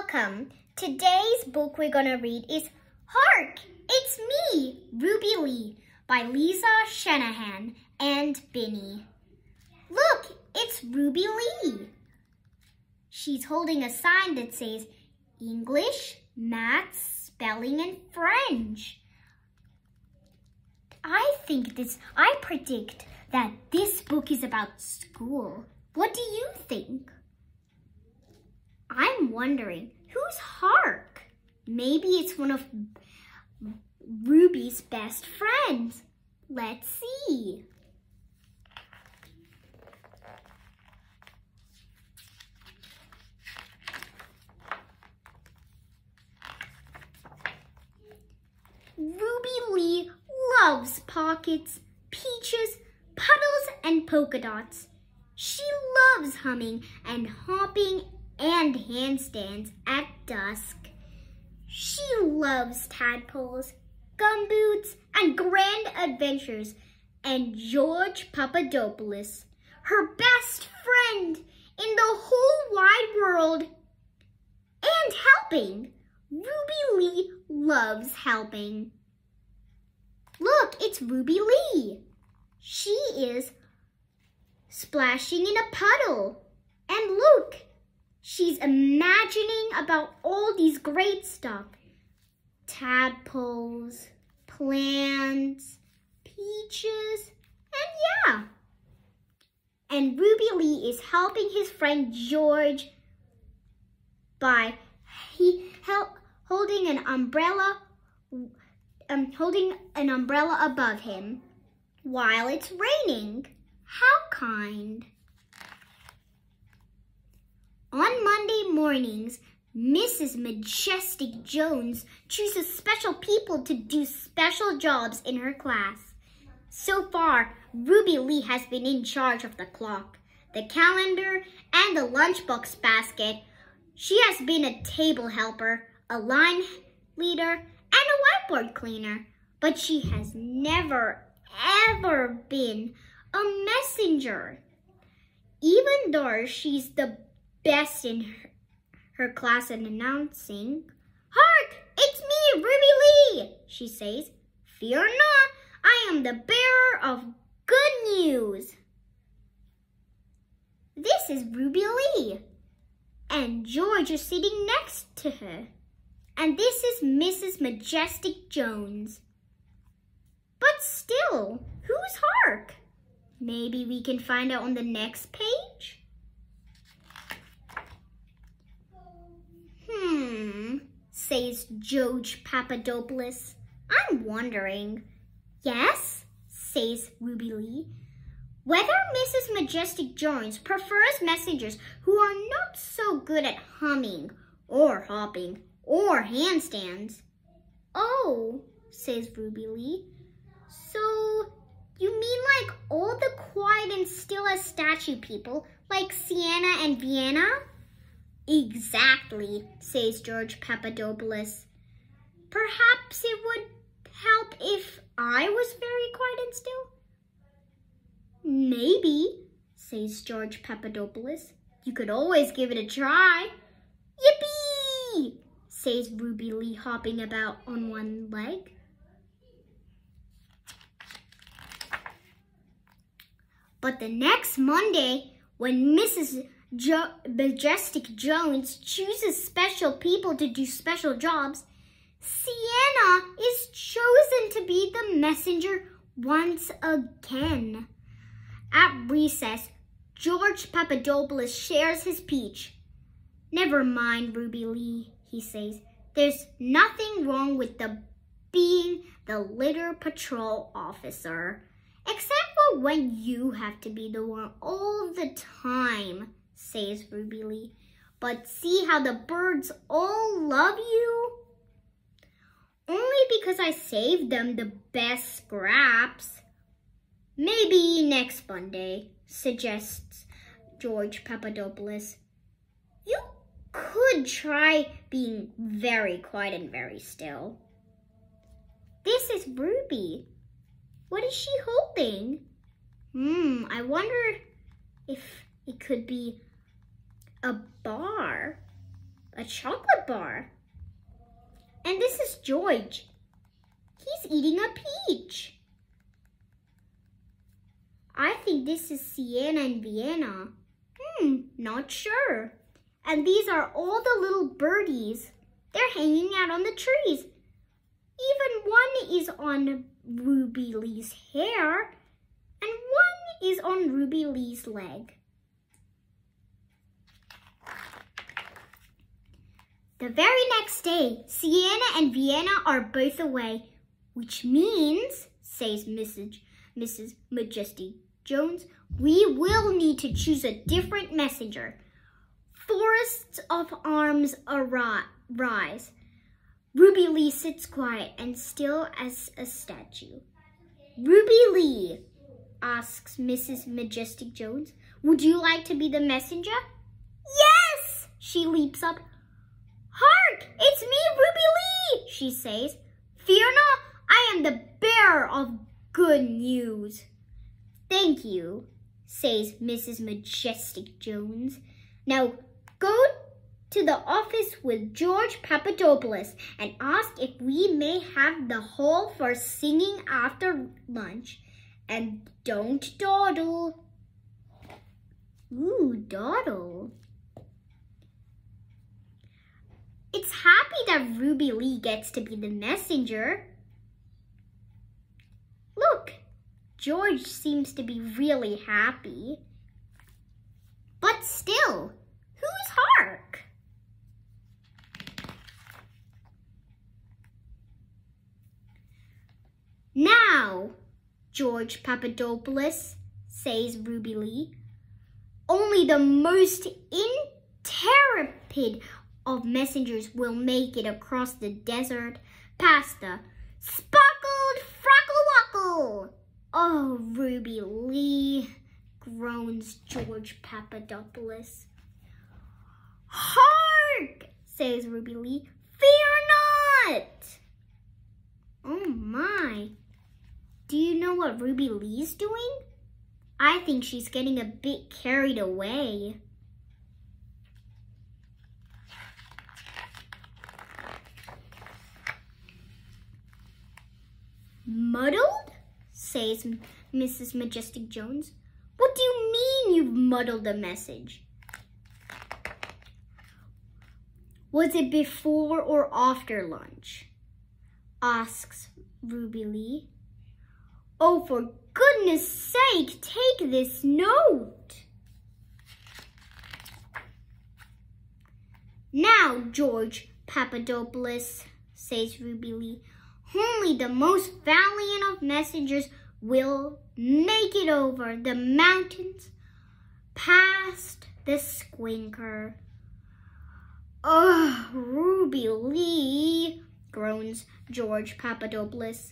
Welcome. Today's book we're going to read is Hark! It's Me, Ruby Lee by Lisa Shanahan and Binny. Look, it's Ruby Lee. She's holding a sign that says English, Maths, Spelling, and French. I predict that this book is about school. What do you think? I'm wondering, who's Hark? Maybe it's one of Ruby's best friends. Let's see. Ruby Lee loves pockets, peaches, puddles, and polka dots. She loves humming and hopping and handstands at dusk. She loves tadpoles, gumboots, and grand adventures, and George Papadopoulos, her best friend in the whole wide world. And helping. Ruby Lee loves helping. Look, it's Ruby Lee. She is splashing in a puddle. And look, she's imagining about all these great stuff. Tadpoles, plants, peaches, and yeah. And Ruby Lee is helping his friend George by holding an umbrella above him while it's raining. How kind. On Monday mornings, Mrs. Majestic Jones chooses special people to do special jobs in her class. So far, Ruby Lee has been in charge of the clock, the calendar, and the lunchbox basket. She has been a table helper, a line leader, and a whiteboard cleaner. But she has never, ever been a messenger. Even though she's the best in her class at announcing, "Hark! It's me, Ruby Lee!" she says. "Fear not, I am the bearer of good news." This is Ruby Lee, and George is sitting next to her. And this is Mrs. Majestic Jones. But still, who's Hark? Maybe we can find out on the next page? Says George Papadopoulos. I'm wondering. Yes, says Ruby Lee. Whether Mrs. Majestic Jones prefers messengers who are not so good at humming or hopping or handstands. Oh, says Ruby Lee. So you mean like all the quiet and still as statue people like Sienna and Vienna? Exactly, says George Papadopoulos. Perhaps it would help if I was very quiet and still? Maybe, says George Papadopoulos. You could always give it a try. Yippee! Says Ruby Lee, hopping about on one leg. But the next Monday, when Mrs. Majestic Jones chooses special people to do special jobs, Sienna is chosen to be the messenger once again. At recess, George Papadopoulos shares his peach. "Never mind, Ruby Lee," he says. "There's nothing wrong with being the litter patrol officer, except for when you have to be the one all the time," says Ruby Lee. "But see how the birds all love you?" "Only because I saved them the best scraps." "Maybe next Monday," suggests George Papadopoulos. "You could try being very quiet and very still." This is Ruby. What is she holding? I wonder if it could be a bar. a chocolate bar. And this is George. He's eating a peach. I think this is Sienna and Vienna. Not sure. And these are all the little birdies. They're hanging out on the trees. Even one is on Ruby Lee's hair, and one is on Ruby Lee's leg. The very next day, Sienna and Vienna are both away, which means, says Mrs. Majestic Jones, we will need to choose a different messenger. Forests of arms arise. Ruby Lee sits quiet and still as a statue. Ruby Lee, asks Mrs. Majestic Jones, would you like to be the messenger? Yes! She leaps up. Hark! It's me, Ruby Lee! She says. Fear not, I am the bearer of good news. Thank you, says Mrs. Majestic Jones. Now go to the office with George Papadopoulos and ask if we may have the hall for singing after lunch. And don't dawdle. Ooh, dawdle. It's happy that Ruby Lee gets to be the messenger. Look, George seems to be really happy. But still, who's Hark? Now, George Papadopoulos, says Ruby Lee, only the most intrepid of messengers will make it across the desert past the sparkled frackle-wackle. Oh, Ruby Lee, groans George Papadopoulos. Hark, says Ruby Lee, fear not. Oh my, do you know what Ruby Lee's doing? I think she's getting a bit carried away. Muddled? Says Mrs. Majestic Jones. What do you mean you've muddled the message? Was it before or after lunch? Asks Ruby Lee. Oh, for goodness sake, take this note. Now, George Papadopoulos, says Ruby Lee, only the most valiant of messengers will make it over the mountains past the Squinker. Oh, Ruby Lee, groans George Papadopoulos.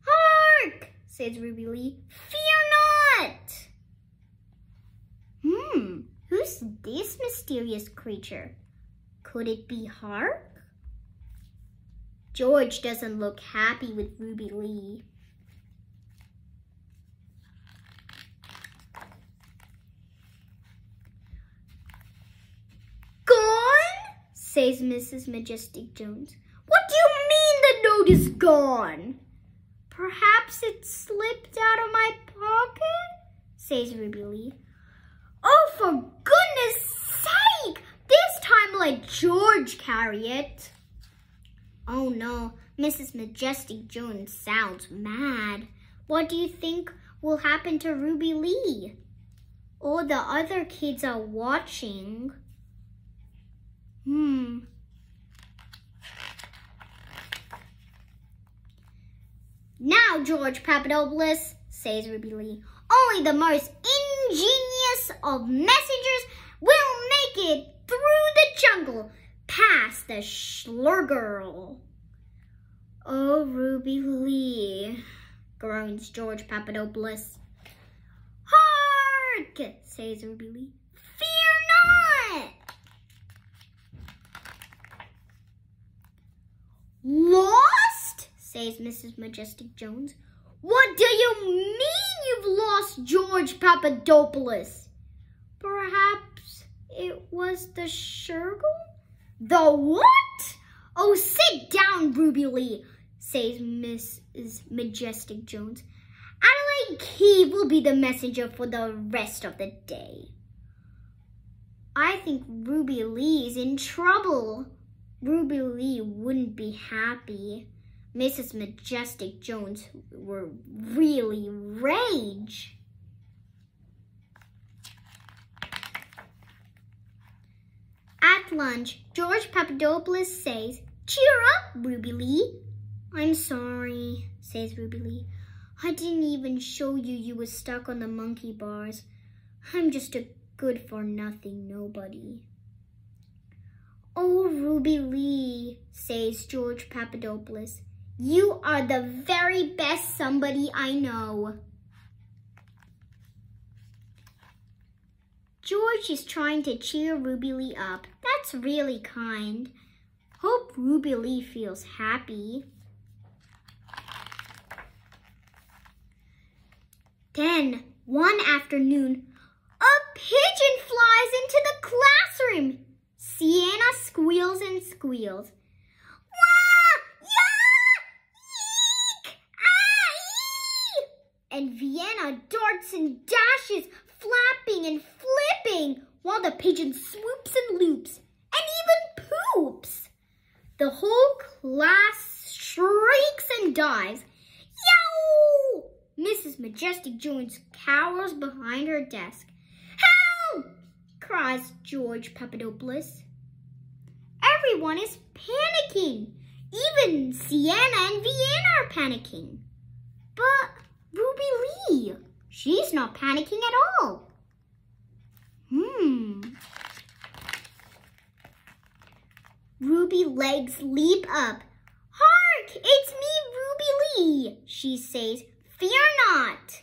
Hark, says Ruby Lee, fear not. Who's this mysterious creature? Could it be Hark? George doesn't look happy with Ruby Lee. Gone? Says Mrs. Majestic Jones. What do you mean the note is gone? Perhaps it slipped out of my pocket? Says Ruby Lee. Oh, for goodness sake! This time let George carry it. Oh no, Mrs. Majestic Jones sounds mad. What do you think will happen to Ruby Lee? All the other kids are watching. Now, George Papadopoulos, says Ruby Lee, only the most ingenious of messengers will make it through the jungle past the Schlurgirl. Oh, Ruby Lee, groans George Papadopoulos. Hark, says Ruby Lee, fear not. Lost? Says Mrs. Majestic Jones. What do you mean you've lost George Papadopoulos? Perhaps it was the Schlurgirl? The what? Oh, sit down, Ruby Lee, says Mrs. Majestic Jones. Adelaide Key will be the messenger for the rest of the day. I think Ruby Lee is in trouble. Ruby Lee wouldn't be happy. Mrs. Majestic Jones will really rage. At lunch, George Papadopoulos says, "Cheer up, Ruby Lee." "I'm sorry," says Ruby Lee. "I didn't even show you were stuck on the monkey bars. I'm just a good-for-nothing nobody." "Oh, Ruby Lee," says George Papadopoulos, "you are the very best somebody I know." George is trying to cheer Ruby Lee up. That's really kind. Hope Ruby Lee feels happy. Then, one afternoon, a pigeon flies into the classroom. Sienna squeals and squeals. "Wah! Yeah! Eek! Ah! Ee!" And Vienna darts and dashes, flapping and flipping, while the pigeon swoops and loops, and even poops. The whole class shrieks and dives. Yow! Mrs. Majestic Jones cowers behind her desk. "Help!" cries George Papadopoulos. Everyone is panicking. Even Sienna and Vienna are panicking. But Ruby Lee, she's not panicking at all. Ruby legs leap up. "Hark! It's me, Ruby Lee," she says. "Fear not."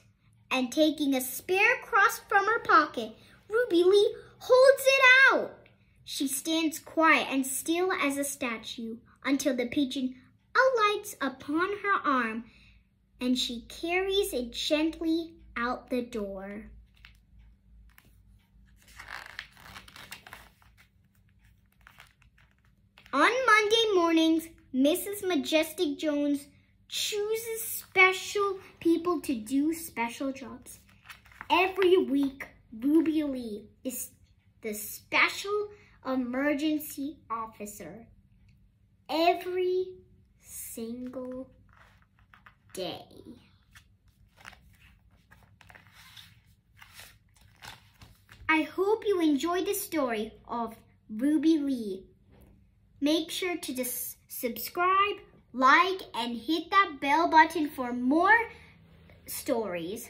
And taking a spare cross from her pocket, Ruby Lee holds it out. She stands quiet and still as a statue until the pigeon alights upon her arm, and she carries it gently out the door. On Monday mornings, Mrs. Majestic Jones chooses special people to do special jobs. Every week, Ruby Lee is the special emergency officer. Every single day. I hope you enjoyed the story of Ruby Lee. Make sure to just subscribe, like, and hit that bell button for more stories.